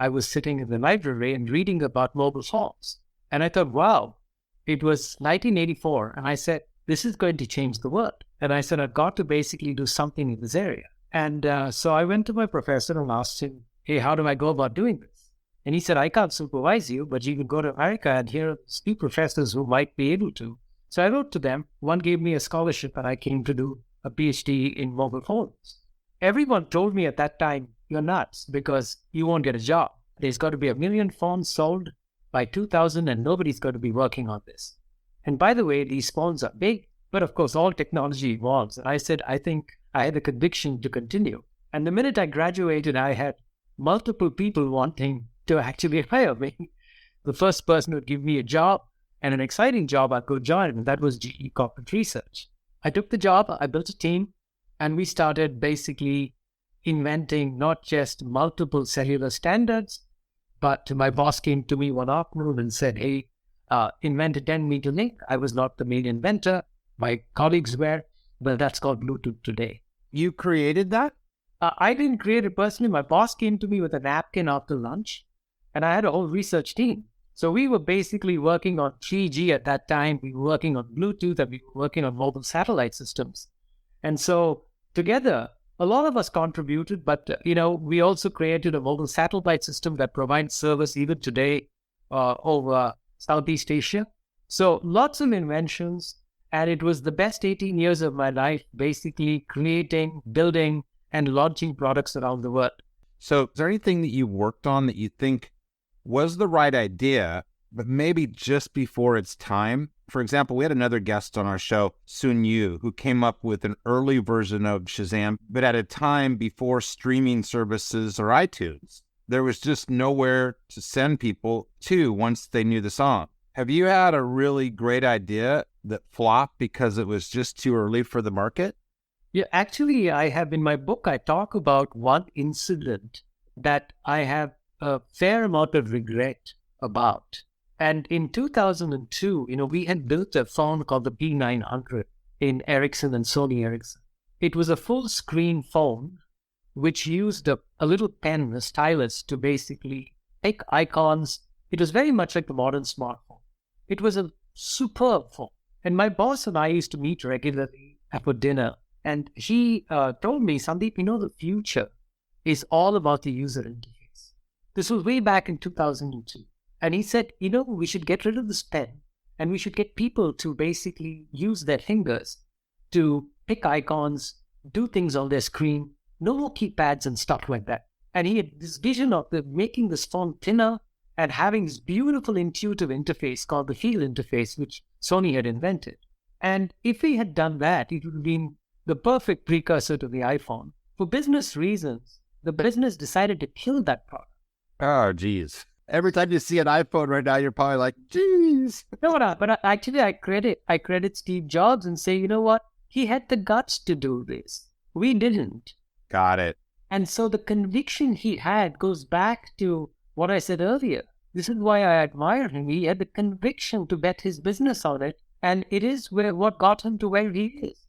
I was sitting in the library and reading about mobile phones. And I thought, wow, it was 1984. And I said, this is going to change the world. And I said, I've got to basically do something in this area. And so I went to my professor and asked him, hey, how do I go about doing this? And he said, I can't supervise you, but you can go to America and here are few professors who might be able to. So I wrote to them. One gave me a scholarship and I came to do a PhD in mobile phones. Everyone told me at that time, you're nuts because you won't get a job. There's got to be 1 million phones sold by 2000 and nobody's going to be working on this. And by the way, these phones are big, but of course, all technology evolves. And I said, I think I had the conviction to continue. And the minute I graduated, I had multiple people wanting to actually hire me. The first person would give me a job and an exciting job I'd go join, and that was GE Corporate Research. I took the job, I built a team, and we started basically inventing not just multiple cellular standards, but my boss came to me one afternoon and said, hey, invent a 10-meter link. I was not the main inventor. My colleagues were, but that's called Bluetooth today. You created that? I didn't create it personally. My boss came to me with a napkin after lunch, and I had a whole research team. So we were basically working on 3G at that time. We were working on Bluetooth and we were working on mobile satellite systems. And so together, a lot of us contributed, but we also created a mobile satellite system that provides service even today over Southeast Asia. So lots of inventions, and it was the best 18 years of my life, basically creating, building, and launching products around the world. So is there anything that you worked on that you think was the right idea, but maybe just before its time? For example, we had another guest on our show, Sun Yu, who came up with an early version of Shazam, but at a time before streaming services or iTunes. There was just nowhere to send people to once they knew the song. Have you had a really great idea that flopped because it was just too early for the market? Yeah, actually, I have in my book, I talk about one incident that I have a fair amount of regret about. And in 2002, we had built a phone called the P900 in Ericsson and Sony Ericsson. It was a full screen phone, which used a little pen, a stylus, to basically pick icons. It was very much like the modern smartphone. It was a superb phone. And my boss and I used to meet regularly for dinner. And he told me, Sandeep, the future is all about the user interface. This was way back in 2002. And he said, we should get rid of this pen and we should get people to basically use their fingers to pick icons, do things on their screen, no more keypads and stuff like that. And he had this vision of making this phone thinner and having this beautiful intuitive interface called the Feel interface, which Sony had invented. And if he had done that, it would have been the perfect precursor to the iPhone. For business reasons, the business decided to kill that product. Oh, geez. Every time you see an iPhone right now, you're probably like, geez. No, but actually I credit Steve Jobs and say, you know what? He had the guts to do this. We didn't. Got it. And so the conviction he had goes back to what I said earlier. This is why I admire him. He had the conviction to bet his business on it. And it is what got him to where he is.